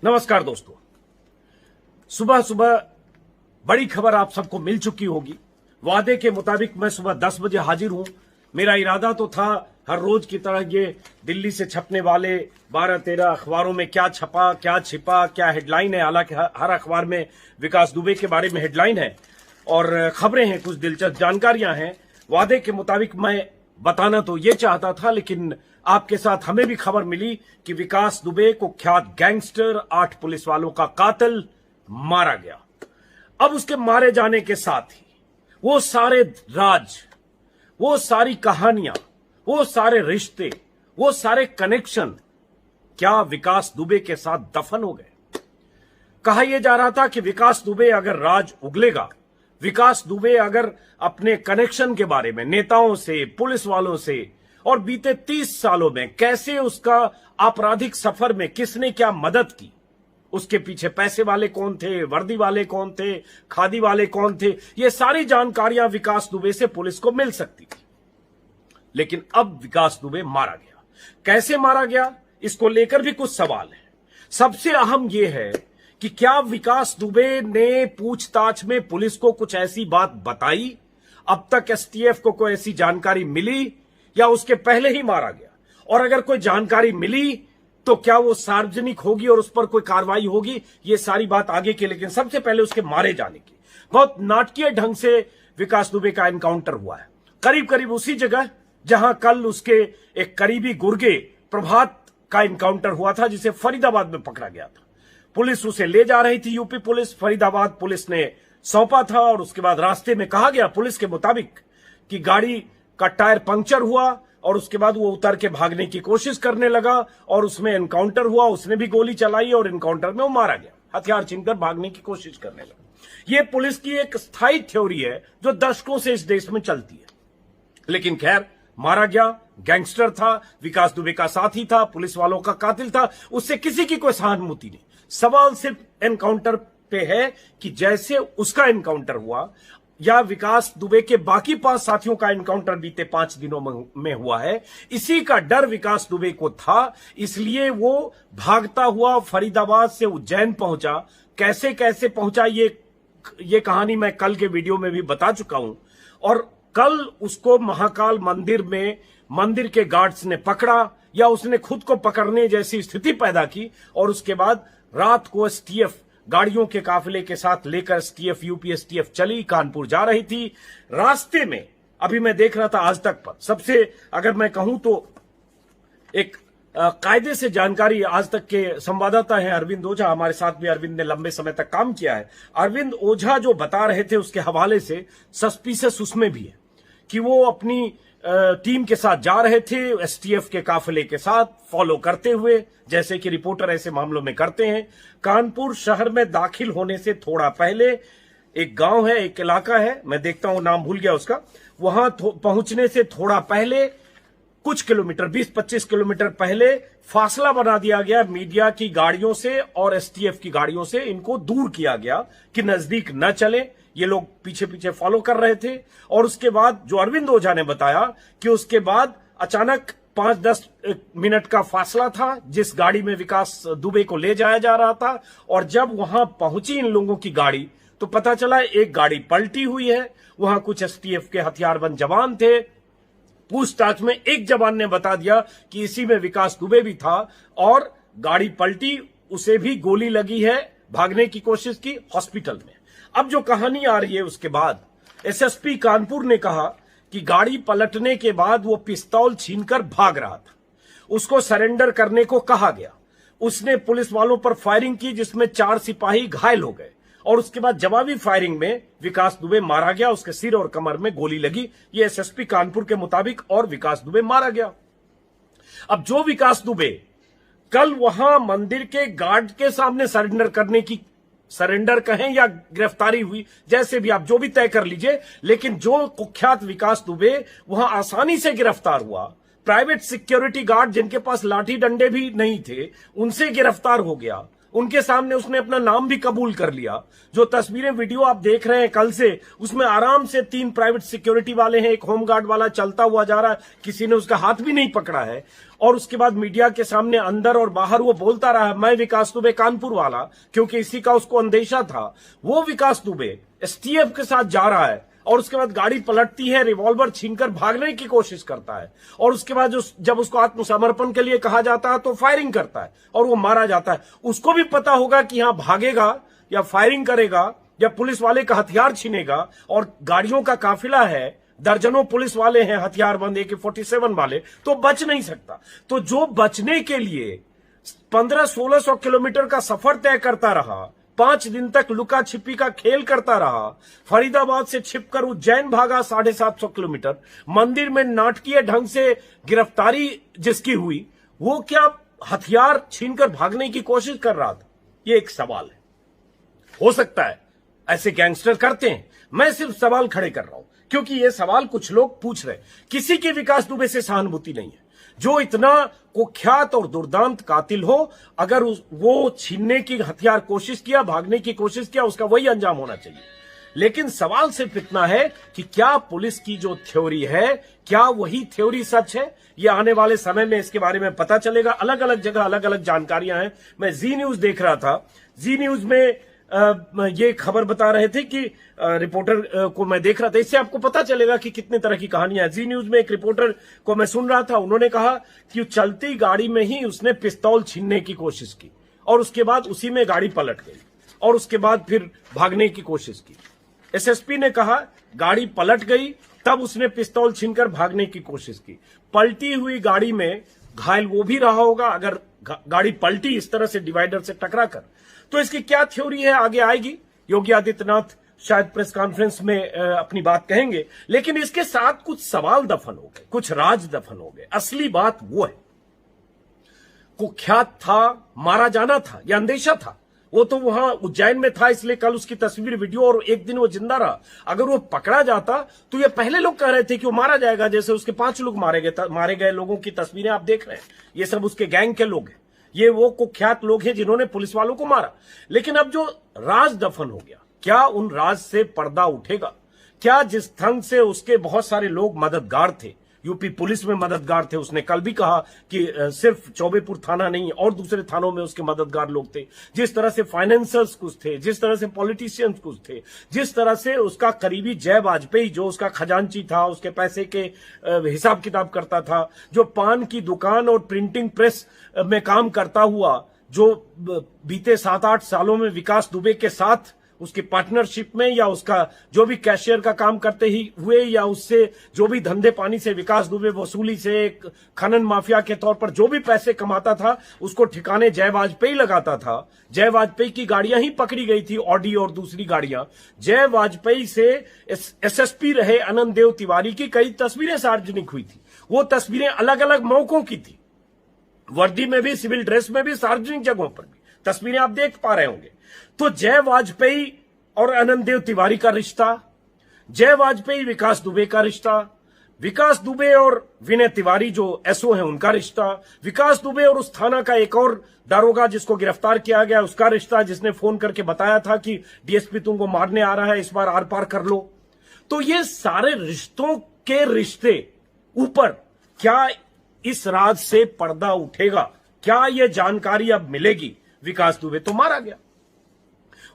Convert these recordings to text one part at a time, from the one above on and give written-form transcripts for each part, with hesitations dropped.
नमस्कार दोस्तों, सुबह सुबह बड़ी खबर आप सबको मिल चुकी होगी। वादे के मुताबिक मैं सुबह 10 बजे हाजिर हूं। मेरा इरादा तो था हर रोज की तरह ये दिल्ली से छपने वाले 12-13 अखबारों में क्या छपा, क्या छिपा, क्या हेडलाइन है। हालांकि हर अखबार में विकास दुबे के बारे में हेडलाइन है और खबरें हैं, कुछ दिलचस्प जानकारियां हैं। वादे के मुताबिक मैं बताना तो ये चाहता था, लेकिन आपके साथ हमें भी खबर मिली कि विकास दुबे कुख्यात गैंगस्टर 8 पुलिस वालों का कातिल मारा गया। अब उसके मारे जाने के साथ ही वो सारे राज, वो सारी कहानियां, वो सारे रिश्ते, वो सारे कनेक्शन क्या विकास दुबे के साथ दफन हो गए। कहा यह जा रहा था कि विकास दुबे अगर राज उगलेगा, विकास दुबे अगर अपने कनेक्शन के बारे में नेताओं से, पुलिस वालों से और बीते 30 सालों में कैसे उसका आपराधिक सफर में किसने क्या मदद की, उसके पीछे पैसे वाले कौन थे, वर्दी वाले कौन थे, खादी वाले कौन थे, ये सारी जानकारियां विकास दुबे से पुलिस को मिल सकती थी। लेकिन अब विकास दुबे मारा गया। कैसे मारा गया, इसको लेकर भी कुछ सवाल है। सबसे अहम यह है कि क्या विकास दुबे ने पूछताछ में पुलिस को कुछ ऐसी बात बताई, अब तक एसटीएफ को कोई ऐसी जानकारी मिली, या उसके पहले ही मारा गया। और अगर कोई जानकारी मिली तो क्या वो सार्वजनिक होगी और उस पर कोई कार्रवाई होगी, ये सारी बात आगे की। लेकिन सबसे पहले उसके मारे जाने की बहुत नाटकीय ढंग से विकास दुबे का एनकाउंटर हुआ है, करीब करीब उसी जगह जहां कल उसके एक करीबी गुर्गे प्रभात का एनकाउंटर हुआ था, जिसे फरीदाबाद में पकड़ा गया था। पुलिस उसे ले जा रही थी, यूपी पुलिस, फरीदाबाद पुलिस ने सौंपा था। और उसके बाद रास्ते में कहा गया पुलिस के मुताबिक कि गाड़ी का टायर पंक्चर हुआ और उसके बाद वो उतर के भागने की कोशिश करने लगा और उसमें एनकाउंटर हुआ। उसने भी गोली चलाई और एनकाउंटर में वो मारा गया, हथियार छीनकर भागने की कोशिश करने लगा। ये पुलिस की एक स्थायी थ्योरी है जो दशकों से इस देश में चलती है। लेकिन खैर, मारा गया, गैंगस्टर था, विकास दुबे का साथी था, पुलिस वालों का कातिल था, उससे किसी की कोई सहानुभूति नहीं। सवाल सिर्फ एनकाउंटर पे है कि जैसे उसका एनकाउंटर हुआ या विकास दुबे के बाकी 5 साथियों का एनकाउंटर बीते 5 दिनों में हुआ है, इसी का डर विकास दुबे को था। इसलिए वो भागता हुआ फरीदाबाद से उज्जैन पहुंचा। कैसे कैसे पहुंचा, ये कहानी मैं कल के वीडियो में भी बता चुका हूं। और कल उसको महाकाल मंदिर में मंदिर के गार्ड्स ने पकड़ा, या उसने खुद को पकड़ने जैसी स्थिति पैदा की। और उसके बाद रात को एसटीएफ गाड़ियों के काफिले के साथ लेकर एसटीएफ, यूपी एसटीएफ चली, कानपुर जा रही थी। रास्ते में अभी मैं देख रहा था आज तक पर, सबसे अगर मैं कहूं तो एक कायदे से जानकारी आज तक के संवाददाता हैं अरविंद ओझा, हमारे साथ भी अरविंद ने लंबे समय तक काम किया है। अरविंद ओझा जो बता रहे थे उसके हवाले से सस्पिशियस उसमें भी है कि वो अपनी टीम के साथ जा रहे थे, एसटीएफ के काफिले के साथ फॉलो करते हुए, जैसे कि रिपोर्टर ऐसे मामलों में करते हैं। कानपुर शहर में दाखिल होने से थोड़ा पहले एक गांव है, एक इलाका है, मैं देखता हूं, नाम भूल गया उसका, वहां पहुंचने से थोड़ा पहले कुछ किलोमीटर, 20-25 किलोमीटर पहले फासला बना दिया गया मीडिया की गाड़ियों से और एसटीएफ की गाड़ियों से। इनको दूर किया गया कि नजदीक न चले। ये लोग पीछे पीछे फॉलो कर रहे थे। और उसके बाद जो अरविंद ओझा ने बताया कि उसके बाद अचानक 5-10 मिनट का फासला था जिस गाड़ी में विकास दुबे को ले जाया जा रहा था। और जब वहां पहुंची इन लोगों की गाड़ी तो पता चला एक गाड़ी पलटी हुई है, वहां कुछ एसटीएफ के हथियारबंद जवान थे। पूछताछ में एक जवान ने बता दिया कि इसी में विकास दुबे भी था और गाड़ी पलटी, उसे भी गोली लगी है, भागने की कोशिश की, हॉस्पिटल में। अब जो कहानी आ रही है उसके बाद एसएसपी कानपुर ने कहा कि गाड़ी पलटने के बाद वो पिस्तौल छीनकर भाग रहा था, उसको सरेंडर करने को कहा गया। उसने पुलिस वालों पर फायरिंग की जिसमें 4 सिपाही घायल हो गए और उसके बाद जवाबी फायरिंग में विकास दुबे मारा गया, उसके सिर और कमर में गोली लगी, ये एसएसपी कानपुर के मुताबिक, और विकास दुबे मारा गया। अब जो विकास दुबे कल वहां मंदिर के गार्ड के सामने सरेंडर कहें या गिरफ्तारी हुई, जैसे भी आप जो भी तय कर लीजिए, लेकिन जो कुख्यात विकास दुबे वहां आसानी से गिरफ्तार हुआ, प्राइवेट सिक्योरिटी गार्ड जिनके पास लाठी डंडे भी नहीं थे उनसे गिरफ्तार हो गया, उनके सामने उसने अपना नाम भी कबूल कर लिया। जो तस्वीरें वीडियो आप देख रहे हैं कल से, उसमें आराम से 3 प्राइवेट सिक्योरिटी वाले हैं, एक होमगार्ड वाला चलता हुआ जा रहा है, किसी ने उसका हाथ भी नहीं पकड़ा है। और उसके बाद मीडिया के सामने अंदर और बाहर वो बोलता रहा है, मैं विकास दुबे कानपुर वाला, क्योंकि इसी का उसको अंदेशा था। वो विकास दुबे एसटीएफ के साथ जा रहा है और उसके बाद गाड़ी पलटती है, रिवॉल्वर छीनकर भागने की कोशिश करता है और उसके बाद जब उसको आत्मसमर्पण के लिए कहा जाता है तो फायरिंग करता है और वो मारा जाता है। उसको भी पता होगा कि यहां भागेगा या फायरिंग करेगा या पुलिस वाले का हथियार छीनेगा, और गाड़ियों का काफिला है, दर्जनों पुलिस वाले हैं हथियारबंद AK-47 वाले, तो बच नहीं सकता। तो जो बचने के लिए 1500-1600 किलोमीटर का सफर तय करता रहा, 5 दिन तक लुका छिपी का खेल करता रहा, फरीदाबाद से छिपकर उज्जैन भागा 750 किलोमीटर, मंदिर में नाटकीय ढंग से गिरफ्तारी जिसकी हुई, वो क्या हथियार छीनकर भागने की कोशिश कर रहा था? ये एक सवाल है। हो सकता है ऐसे गैंगस्टर करते हैं, मैं सिर्फ सवाल खड़े कर रहा हूं क्योंकि ये सवाल कुछ लोग पूछ रहे हैं। किसी की विकास दुबे से सहानुभूति नहीं है। जो इतना कुख्यात और दुर्दांत कातिल हो, अगर वो छीनने की हथियार कोशिश किया, भागने की कोशिश किया, उसका वही अंजाम होना चाहिए। लेकिन सवाल सिर्फ इतना है कि क्या पुलिस की जो थ्योरी है, क्या वही थ्योरी सच है? ये आने वाले समय में इसके बारे में पता चलेगा। अलग अलग जगह अलग अलग जानकारियां हैं। मैं जी न्यूज देख रहा था, जी न्यूज में ये खबर बता रहे थे कि रिपोर्टर को मैं देख रहा था, इससे आपको पता चलेगा कि कितने तरह की कहानियां हैं। जी न्यूज में एक रिपोर्टर को मैं सुन रहा था, उन्होंने कहा कि चलती गाड़ी में ही उसने पिस्तौल छीनने की कोशिश की और उसके बाद उसी में गाड़ी पलट गई और उसके बाद फिर भागने की कोशिश की। एसएसपी ने कहा गाड़ी पलट गई, तब उसने पिस्तौल छीनकर भागने की कोशिश की। पलटी हुई गाड़ी में घायल वो भी रहा होगा अगर गाड़ी पलटी इस तरह से डिवाइडर से टकरा कर। तो इसकी क्या थ्योरी है आगे आएगी, योगी आदित्यनाथ शायद प्रेस कॉन्फ्रेंस में अपनी बात कहेंगे। लेकिन इसके साथ कुछ सवाल दफन हो गए, कुछ राज दफन हो गए। असली बात वो है, कुख्यात था, मारा जाना था, यह अंदेशा था। वो तो वहां उज्जैन में था, इसलिए कल उसकी तस्वीर वीडियो और एक दिन वो जिंदा रहा। अगर वो पकड़ा जाता तो ये पहले लोग कह रहे थे कि वो मारा जाएगा, जैसे उसके 5 लोग मारे गए लोगों की तस्वीरें आप देख रहे हैं। ये सब उसके गैंग के लोग हैं, ये वो कुख्यात लोग हैं जिन्होंने पुलिस वालों को मारा। लेकिन अब जो राज दफन हो गया, क्या उन राज से पर्दा उठेगा? क्या जिस ढंग से उसके बहुत सारे लोग मददगार थे, यूपी पुलिस में मददगार थे, उसने कल भी कहा कि सिर्फ चौबेपुर थाना नहीं और दूसरे थानों में उसके मददगार लोग थे। जिस तरह से फाइनेंसर्स कुछ थे, जिस तरह से पॉलिटिशियंस कुछ थे, जिस तरह से उसका करीबी जय वाजपेयी जो उसका खजांची था, उसके पैसे के हिसाब किताब करता था, जो पान की दुकान और प्रिंटिंग प्रेस में काम करता हुआ, जो बीते 7-8 सालों में विकास दुबे के साथ उसकी पार्टनरशिप में या उसका जो भी कैशियर का काम करते ही हुए या उससे जो भी धंधे पानी से विकास दुबे वसूली से खनन माफिया के तौर पर जो भी पैसे कमाता था, उसको ठिकाने जय वाजपेयी लगाता था। जय वाजपेयी की गाड़ियां ही पकड़ी गई थी, ऑडी और दूसरी गाड़ियां। जय वाजपेयी से एसएसपी रहे अनंत देव तिवारी की कई तस्वीरें सार्वजनिक हुई थी। वो तस्वीरें अलग अलग मौकों की थी, वर्दी में भी, सिविल ड्रेस में भी, सार्वजनिक जगहों पर भी तस्वीरें आप देख पा रहे होंगे। तो जय वाजपेयी और अनंत देव तिवारी का रिश्ता, जय वाजपेयी विकास दुबे का रिश्ता, विकास दुबे और विनय तिवारी जो एसओ हैं उनका रिश्ता, विकास दुबे और उस थाना का एक और दारोगा जिसको गिरफ्तार किया गया उसका रिश्ता, जिसने फोन करके बताया था कि डीएसपी तुमको मारने आ रहा है, इस बार आर पार कर लो। तो ये सारे रिश्तों के रिश्ते ऊपर क्या इस राज से पर्दा उठेगा? क्या यह जानकारी अब मिलेगी? विकास दुबे तो मारा गया।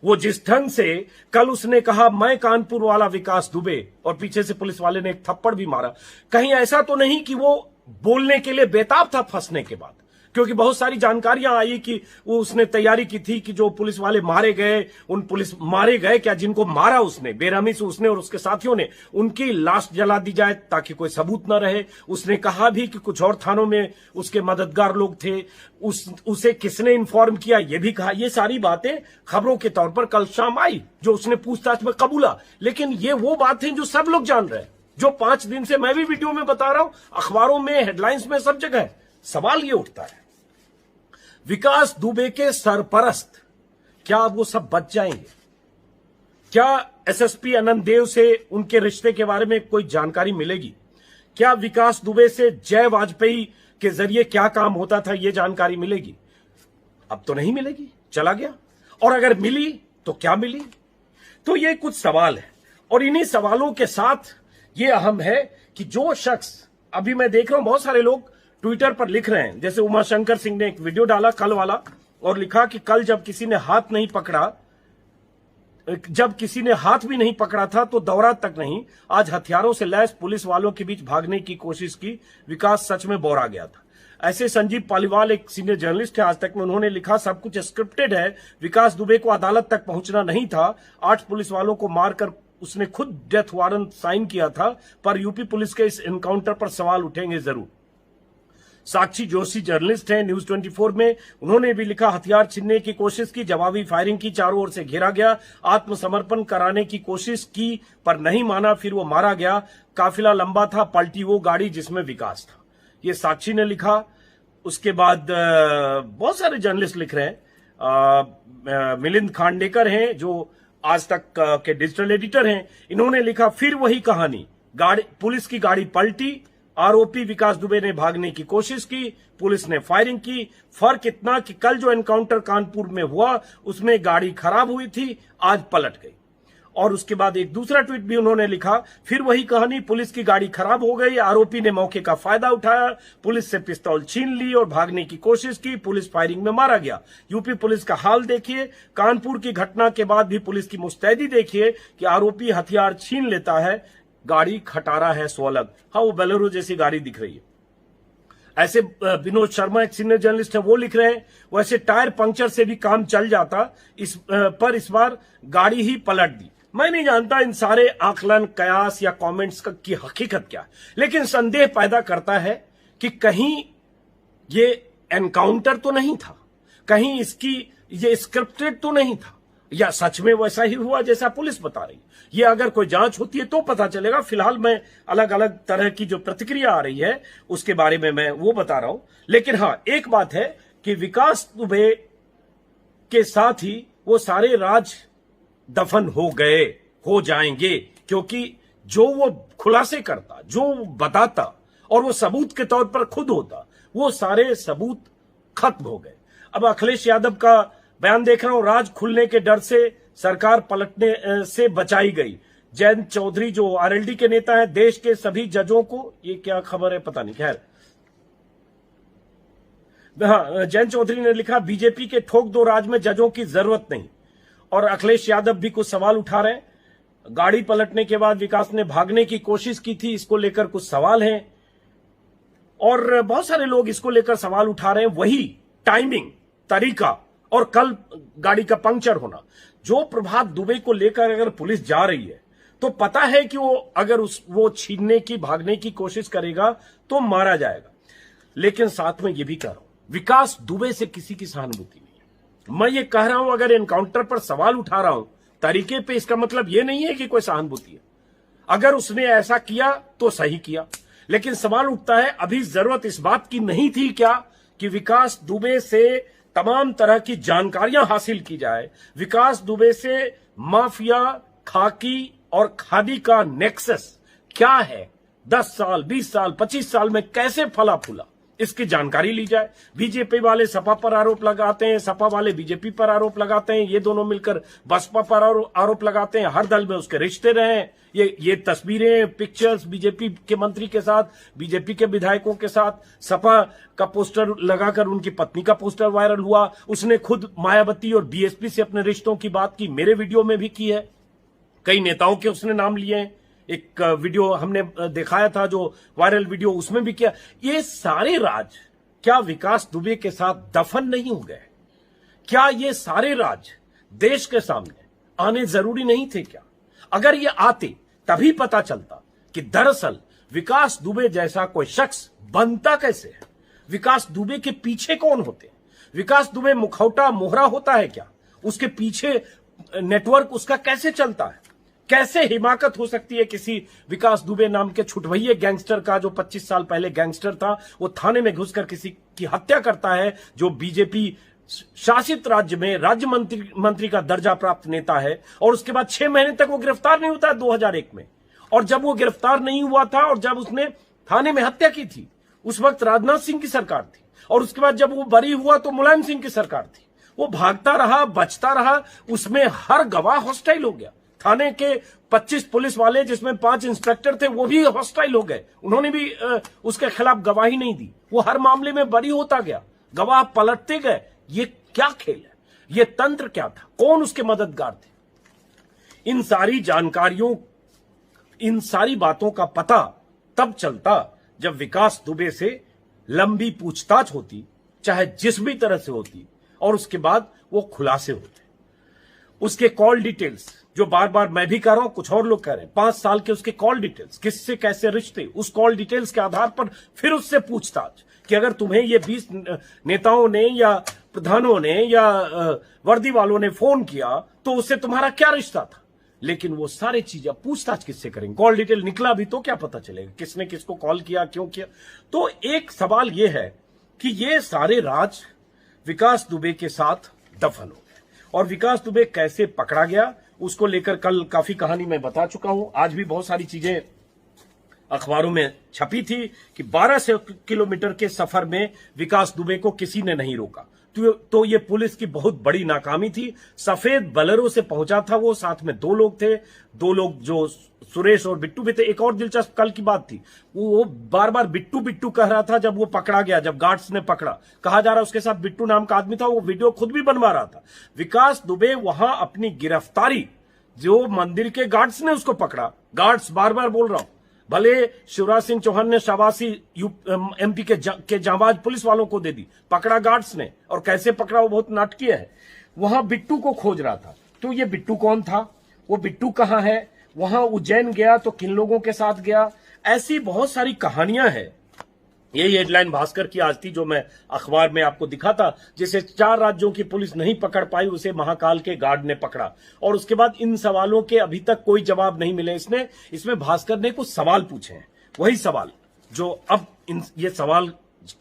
वो जिस ढंग से कल उसने कहा मैं कानपुर वाला विकास दुबे, और पीछे से पुलिस वाले ने एक थप्पड़ भी मारा, कहीं ऐसा तो नहीं कि वो बोलने के लिए बेताब था फंसने के बाद? क्योंकि बहुत सारी जानकारियां आई कि वो उसने तैयारी की थी कि जो पुलिस वाले मारे गए, उन पुलिस मारे गए क्या जिनको मारा उसने बेरहमी से, उसने और उसके साथियों ने, उनकी लाश जला दी जाए ताकि कोई सबूत न रहे। उसने कहा भी कि कुछ और थानों में उसके मददगार लोग थे, उसे किसने इन्फॉर्म किया ये भी कहा। ये सारी बातें खबरों के तौर पर कल शाम आई, जो उसने पूछताछ में कबूला। लेकिन ये वो बातें जो सब लोग जान रहे हैं, जो 5 दिन से मैं भी वीडियो में बता रहा हूं, अखबारों में, हेडलाइंस में, सब जगह। सवाल ये उठता है, विकास दुबे के सरपरस्त क्या अब वो सब बच जाएंगे? क्या एसएसपी अनंत देव से उनके रिश्ते के बारे में कोई जानकारी मिलेगी? क्या विकास दुबे से जय वाजपेयी के जरिए क्या काम होता था ये जानकारी मिलेगी? अब तो नहीं मिलेगी। चला गया, और अगर मिली तो क्या मिली? तो ये कुछ सवाल है, और इन्हीं सवालों के साथ ये अहम है कि जो शख्स, अभी मैं देख रहा हूं बहुत सारे लोग ट्विटर पर लिख रहे हैं, जैसे उमाशंकर सिंह ने एक वीडियो डाला कल वाला और लिखा कि कल जब किसी ने हाथ भी नहीं पकड़ा था तो दौरा तक नहीं, आज हथियारों से लैस पुलिस वालों के बीच भागने की कोशिश की, विकास सच में बौरा गया था। ऐसे संजीव पालीवाल एक सीनियर जर्नलिस्ट है आज तक में, उन्होंने लिखा सब कुछ स्क्रिप्टेड है, विकास दुबे को अदालत तक पहुंचना नहीं था, 8 पुलिस वालों को मारकर उसने खुद डेथ वारंट साइन किया था, पर यूपी पुलिस के इस एनकाउंटर पर सवाल उठेंगे जरूर। साक्षी जोशी जर्नलिस्ट हैं न्यूज 24 में, उन्होंने भी लिखा हथियार छीनने की कोशिश की, जवाबी फायरिंग की, चारों ओर से घेरा गया, आत्मसमर्पण कराने की कोशिश की पर नहीं माना, फिर वो मारा गया, काफिला लंबा था, पलटी वो गाड़ी जिसमें विकास था। ये साक्षी ने लिखा। उसके बाद बहुत सारे जर्नलिस्ट लिख रहे हैं, मिलिंद खांडेकर हैं जो आज तक के डिजिटल एडिटर हैं, इन्होंने लिखा फिर वही कहानी, पुलिस की गाड़ी पलटी, आरोपी विकास दुबे ने भागने की कोशिश की, पुलिस ने फायरिंग की, फर्क इतना कि कल जो एनकाउंटर कानपुर में हुआ उसमें गाड़ी खराब हुई थी, आज पलट गई। और उसके बाद एक दूसरा ट्वीट भी उन्होंने लिखा, फिर वही कहानी, पुलिस की गाड़ी खराब हो गई, आरोपी ने मौके का फायदा उठाया, पुलिस से पिस्तौल छीन ली और भागने की कोशिश की, पुलिस फायरिंग में मारा गया। यूपी पुलिस का हाल देखिए, कानपुर की घटना के बाद भी पुलिस की मुस्तैदी देखिए कि आरोपी हथियार छीन लेता है, गाड़ी खटारा है सोलग। हाँ, वो बेलेरो जैसी गाड़ी दिख रही है। ऐसे विनोद शर्मा एक सीनियर जर्नलिस्ट है, वो लिख रहे हैं वैसे टायर पंक्चर से भी काम चल जाता, इस बार गाड़ी ही पलट दी। मैं नहीं जानता इन सारे आकलन, कयास या कमेंट्स की हकीकत क्या है, लेकिन संदेह पैदा करता है कि कहीं ये एनकाउंटर तो नहीं था, कहीं ये स्क्रिप्टेड तो नहीं था, या सच में वैसा ही हुआ जैसा पुलिस बता रही। ये अगर कोई जांच होती है तो पता चलेगा। फिलहाल मैं अलग अलग तरह की जो प्रतिक्रिया आ रही है उसके बारे में मैं वो बता रहा हूं। लेकिन हां, एक बात है कि विकास दुबे के साथ ही वो सारे राज दफन हो जाएंगे, क्योंकि जो वो खुलासे करता, जो वो बताता और वो सबूत के तौर पर खुद होता, वो सारे सबूत खत्म हो गए। अब अखिलेश यादव का बयान देख रहा हूं, राज खुलने के डर से सरकार पलटने से बचाई गई। जयंत चौधरी जो आरएलडी के नेता है, देश के सभी जजों को, ये क्या खबर है पता नहीं, खैर हाँ, जयंत चौधरी ने लिखा बीजेपी के ठोक दो राज में जजों की जरूरत नहीं। और अखिलेश यादव भी कुछ सवाल उठा रहे हैं, गाड़ी पलटने के बाद विकास ने भागने की कोशिश की थी, इसको लेकर कुछ सवाल हैं, और बहुत सारे लोग इसको लेकर सवाल उठा रहे हैं, वही टाइमिंग, तरीका और कल गाड़ी का पंक्चर होना। जो प्रभात दुबे को लेकर अगर पुलिस जा रही है तो पता है कि वो अगर वो छीनने की, भागने की कोशिश करेगा तो मारा जाएगा। लेकिन साथ में ये भी कह रहा हूं, विकास दुबे से किसी की सहानुभूति नहीं है। मैं ये कह रहा हूं, अगर एनकाउंटर पर सवाल उठा रहा हूं तरीके पे, इसका मतलब ये नहीं है कि कोई सहानुभूति है। अगर उसने ऐसा किया तो सही किया, लेकिन सवाल उठता है अभी जरूरत इस बात की नहीं थी क्या कि विकास दुबे से तमाम तरह की जानकारियां हासिल की जाए, विकास दुबे से माफिया, खाकी और खादी का नेक्सस क्या है, 10 साल, 20 साल, 25 साल में कैसे फला फूला, इसकी जानकारी ली जाए। बीजेपी वाले सपा पर आरोप लगाते हैं, सपा वाले बीजेपी पर आरोप लगाते हैं, ये दोनों मिलकर बसपा पर आरोप लगाते हैं, हर दल में उसके रिश्ते रहे हैं। ये तस्वीरें, पिक्चर्स बीजेपी के मंत्री के साथ, बीजेपी के विधायकों के साथ, सपा का पोस्टर लगाकर उनकी पत्नी का पोस्टर वायरल हुआ। उसने खुद मायावती और बीएसपी से अपने रिश्तों की बात की, मेरे वीडियो में भी की है, कई नेताओं के उसने नाम लिए हैं। एक वीडियो हमने दिखाया था जो वायरल वीडियो, उसमें भी किया। ये सारे राज क्या विकास दुबे के साथ दफन नहीं हो गए? क्या ये सारे राज देश के सामने आने जरूरी नहीं थे क्या? अगर ये आते तभी पता चलता कि दरअसल विकास दुबे जैसा कोई शख्स बनता कैसे है, विकास दुबे के पीछे कौन होते हैं, विकास दुबे मुखौटा मोहरा होता है क्या, उसके पीछे नेटवर्क उसका कैसे चलता है, कैसे हिमाकत हो सकती है किसी विकास दुबे नाम के छुटभइये गैंगस्टर का, जो 25 साल पहले गैंगस्टर था, वो थाने में घुसकर किसी की हत्या करता है, जो बीजेपी शासित राज्य में राज्य मंत्री का दर्जा प्राप्त नेता है, और उसके बाद 6 महीने तक वो गिरफ्तार नहीं होता है 2001 में। और जब वो गिरफ्तार नहीं हुआ था और जब उसने थाने में हत्या की थी, उस वक्त राजनाथ सिंह की सरकार थी, और उसके बाद जब वो बरी हुआ तो मुलायम सिंह की सरकार थी। वो भागता रहा, बचता रहा, उसमें हर गवाह हॉस्टाइल हो गया। थाने के 25 पुलिस वाले, जिसमें 5 इंस्पेक्टर थे, वो भी हॉस्टाइल हो गए। उन्होंने भी उसके खिलाफ गवाही नहीं दी। वो हर मामले में बरी होता गया, गवाह पलटते गए। ये क्या खेल है? ये तंत्र क्या था? कौन उसके मददगार थे? इन सारी जानकारियों, इन सारी बातों का पता तब चलता जब विकास दुबे से लंबी पूछताछ होती, चाहे जिस भी तरह से होती, और उसके बाद वो खुलासे होते। उसके कॉल डिटेल्स, जो बार बार मैं भी कह रहा हूं, कुछ और लोग कह रहे हैं, 5 साल के उसके कॉल डिटेल्स, किससे कैसे रिश्ते, उस कॉल डिटेल्स के आधार पर फिर उससे पूछताछ कि अगर तुम्हें ये 20 नेताओं ने या प्रधानों ने या वर्दी वालों ने फोन किया तो उससे तुम्हारा क्या रिश्ता था। लेकिन वो सारी चीजें पूछताछ किससे करेंगे? कॉल डिटेल निकला भी तो क्या पता चलेगा किसने किसको कॉल किया, क्यों किया। तो एक सवाल यह है कि ये सारे राज विकास दुबे के साथ दफन हो गए, और विकास दुबे कैसे पकड़ा गया उसको लेकर कल काफी कहानी मैं बता चुका हूं। आज भी बहुत सारी चीजें अखबारों में छपी थी कि 1200 किलोमीटर के सफर में विकास दुबे को किसी ने नहीं रोका। तो ये पुलिस की बहुत बड़ी नाकामी थी। सफेद बलेरो से पहुंचा था वो, साथ में 2 लोग थे, 2 लोग जो सुरेश और बिट्टू भी थे। एक और दिलचस्प कल की बात थी, वो बार बार बिट्टू बिट्टू कह रहा था। जब वो पकड़ा गया, जब गार्ड्स ने पकड़ा, कहा जा रहा उसके साथ बिट्टू नाम का आदमी था, वो वीडियो खुद भी बनवा रहा था। विकास दुबे वहां अपनी गिरफ्तारी, जो मंदिर के गार्ड्स ने उसको पकड़ा, गार्ड्स बार बार बोल रहा हूं, भले शिवराज सिंह चौहान ने शाबाशी एमपी के जांबाज पुलिस वालों को दे दी, पकड़ा गार्ड्स ने, और कैसे पकड़ा वो बहुत नाटकीय है। वहां बिट्टू को खोज रहा था। तो ये बिट्टू कौन था, वो बिट्टू कहां है, वहां उज्जैन गया तो किन लोगों के साथ गया, ऐसी बहुत सारी कहानियां हैं। यही हेडलाइन भास्कर की आज थी, जो मैं अखबार में आपको दिखा था, जिसे 4 राज्यों की पुलिस नहीं पकड़ पाई, उसे महाकाल के गार्ड ने पकड़ा। और उसके बाद इन सवालों के अभी तक कोई जवाब नहीं मिले। इसमें भास्कर ने कुछ सवाल पूछे हैं, वही सवाल जो अब ये सवाल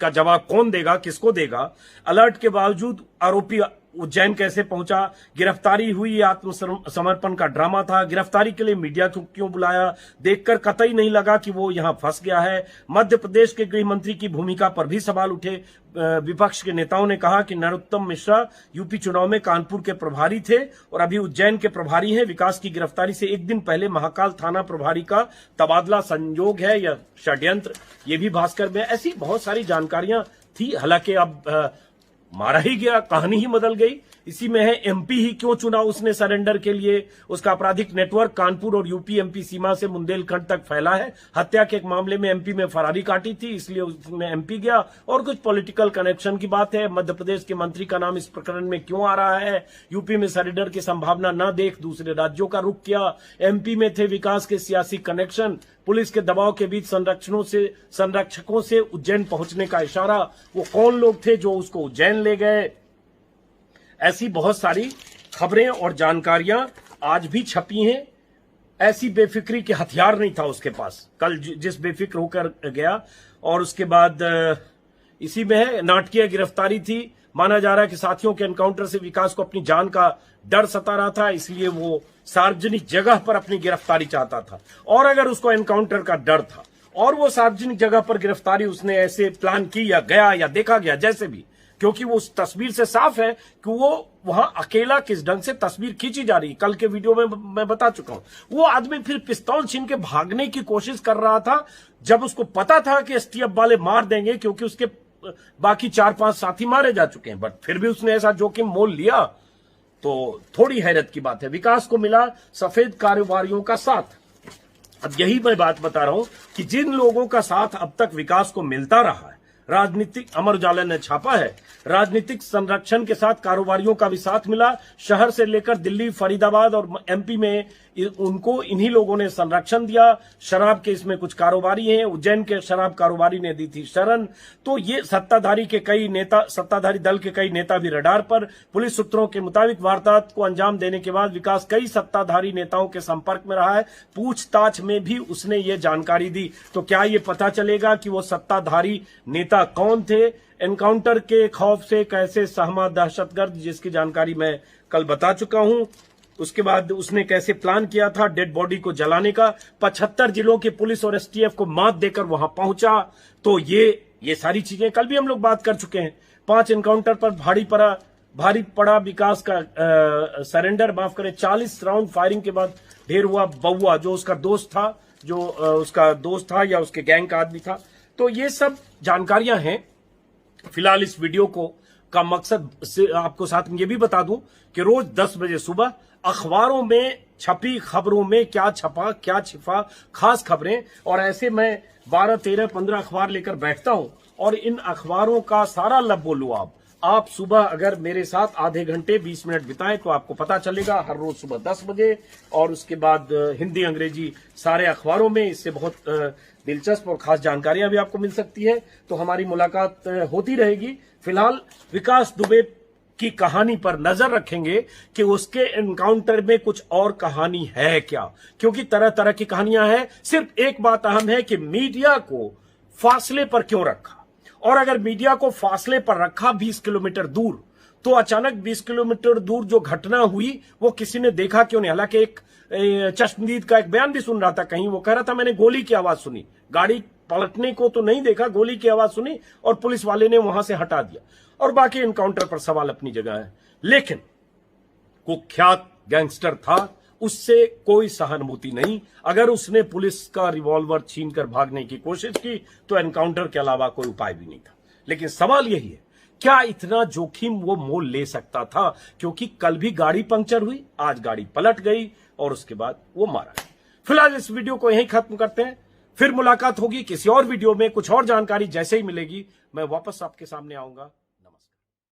का जवाब कौन देगा, किसको देगा। अलर्ट के बावजूद आरोपी उज्जैन कैसे पहुंचा, गिरफ्तारी हुई, आत्मसमर्पण का ड्रामा था, गिरफ्तारी के लिए मीडिया को क्यों बुलाया, देखकर कतई नहीं लगा कि वो यहां फंस गया है। मध्य प्रदेश के गृह मंत्री की भूमिका पर भी सवाल उठे। विपक्ष के नेताओं ने कहा कि नरोत्तम मिश्रा यूपी चुनाव में कानपुर के प्रभारी थे और अभी उज्जैन के प्रभारी हैं। विकास की गिरफ्तारी से एक दिन पहले महाकाल थाना प्रभारी का तबादला संयोग है या षड्यंत्र, ये भी भास्कर में। ऐसी बहुत सारी जानकारियां थी। हालांकि अब मारा ही गया, कहानी ही बदल गई। इसी में है एमपी ही क्यों चुना उसने सरेंडर के लिए। उसका आपराधिक नेटवर्क कानपुर और यूपी एमपी सीमा से बुंदेलखंड तक फैला है। हत्या के एक मामले में एमपी में फरारी काटी थी, इसलिए उसमें एमपी गया। और कुछ पॉलिटिकल कनेक्शन की बात है। मध्य प्रदेश के मंत्री का नाम इस प्रकरण में क्यों आ रहा है। यूपी में सरेंडर की संभावना न देख दूसरे राज्यों का रुख किया। एमपी में थे विकास के सियासी कनेक्शन। पुलिस के दबाव के बीच संरक्षकों से उज्जैन पहुंचने का इशारा। वो कौन लोग थे जो उसको उज्जैन ले गए। ऐसी बहुत सारी खबरें और जानकारियां आज भी छपी हैं। ऐसी बेफिक्री के हथियार नहीं था उसके पास कल जिस बेफिक्र होकर गया। और उसके बाद इसी में है नाटकीय गिरफ्तारी थी। माना जा रहा है कि साथियों के एनकाउंटर से विकास को अपनी जान का डर सता रहा था, इसलिए वो सार्वजनिक जगह पर अपनी गिरफ्तारी चाहता था। और अगर उसको एनकाउंटर का डर था और वो सार्वजनिक जगह पर गिरफ्तारी उसने ऐसे प्लान की या गया या देखा गया, जैसे भी, क्योंकि वो उस तस्वीर से साफ है कि वो वहां अकेला किस ढंग से तस्वीर खींची जा रही है। कल के वीडियो में मैं बता चुका हूं। वो आदमी फिर पिस्तौल छीन के भागने की कोशिश कर रहा था, जब उसको पता था कि एसटीएफ वाले मार देंगे, क्योंकि उसके बाकी 4-5 साथी मारे जा चुके हैं। बट फिर भी उसने ऐसा जोखिम मोल लिया, तो थोड़ी हैरत की बात है। विकास को मिला सफेद कारोबारियों का साथ। अब यही मैं बात बता रहा हूं कि जिन लोगों का साथ अब तक विकास को मिलता रहा है, राजनीतिक, अमर उजाला ने छापा है, राजनीतिक संरक्षण के साथ कारोबारियों का भी साथ मिला। शहर से लेकर दिल्ली, फरीदाबाद और एमपी में उनको इन्हीं लोगों ने संरक्षण दिया। शराब के इसमें कुछ कारोबारी हैं। उज्जैन के शराब कारोबारी ने दी थी शरण। तो ये सत्ताधारी दल के कई नेता भी रडार पर। पुलिस सूत्रों के मुताबिक वारदात को अंजाम देने के बाद विकास कई सत्ताधारी नेताओं के संपर्क में रहा है। पूछताछ में भी उसने ये जानकारी दी। तो क्या ये पता चलेगा कि वो सत्ताधारी नेता कौन थे। एनकाउंटर के खौफ से कैसे सहमा दहशतगर्द, जिसकी जानकारी मैं कल बता चुका हूं। उसके बाद उसने कैसे प्लान किया था डेड बॉडी को जलाने का। 75 जिलों की पुलिस और एसटीएफ को मात देकर वहां पहुंचा। तो ये सारी चीजें कल भी हम लोग बात कर चुके हैं। 5 एनकाउंटर पर भारी पड़ा भारी पड़ा विकास का सरेंडर, माफ करें, 40 राउंड फायरिंग के बाद ढेर हुआ बउआ, जो उसका दोस्त था, या उसके गैंग का आदमी था। तो ये सब जानकारियां हैं। फिलहाल इस वीडियो का मकसद से आपको साथ में ये भी बता दूं कि रोज 10 बजे सुबह अखबारों में छपी खबरों में क्या छपा क्या छिपा, खास खबरें, और ऐसे मैं 12, 13, 15 अखबार लेकर बैठता हूं और इन अखबारों का सारा लब बोलू। आप सुबह अगर मेरे साथ आधे घंटे 20 मिनट बिताएं तो आपको पता चलेगा, हर रोज सुबह 10 बजे, और उसके बाद हिंदी अंग्रेजी सारे अखबारों में इससे बहुत दिलचस्प और खास जानकारियां भी आपको मिल सकती है। तो हमारी मुलाकात होती रहेगी। फिलहाल विकास दुबे की कहानी पर नजर रखेंगे कि उसके एनकाउंटर में कुछ और कहानी है क्या, क्योंकि तरह तरह की कहानियां हैं। सिर्फ एक बात अहम है कि मीडिया को फासले पर क्यों रखा, और अगर मीडिया को फासले पर रखा 20 किलोमीटर दूर, तो अचानक 20 किलोमीटर दूर जो घटना हुई वो किसी ने देखा क्यों नहीं। हालांकि एक चश्मदीद का एक बयान भी सुन रहा था, कहीं वो कह रहा था मैंने गोली की आवाज सुनी, गाड़ी पलटने को तो नहीं देखा, गोली की आवाज सुनी और पुलिस वाले ने वहां से हटा दिया। और बाकी एनकाउंटर पर सवाल अपनी जगह है, लेकिन कुख्यात गैंगस्टर था, उससे कोई सहानुभूति नहीं। अगर उसने पुलिस का रिवॉल्वर छीनकर भागने की कोशिश की तो एनकाउंटर के अलावा कोई उपाय भी नहीं था। लेकिन सवाल यही है, क्या इतना जोखिम वो मोल ले सकता था? क्योंकि कल भी गाड़ी पंक्चर हुई, आज गाड़ी पलट गई और उसके बाद वो मारा गया। फिलहाल इस वीडियो को यहीं खत्म करते हैं, फिर मुलाकात होगी किसी और वीडियो में। कुछ और जानकारी जैसे ही मिलेगी मैं वापस आपके सामने आऊंगा।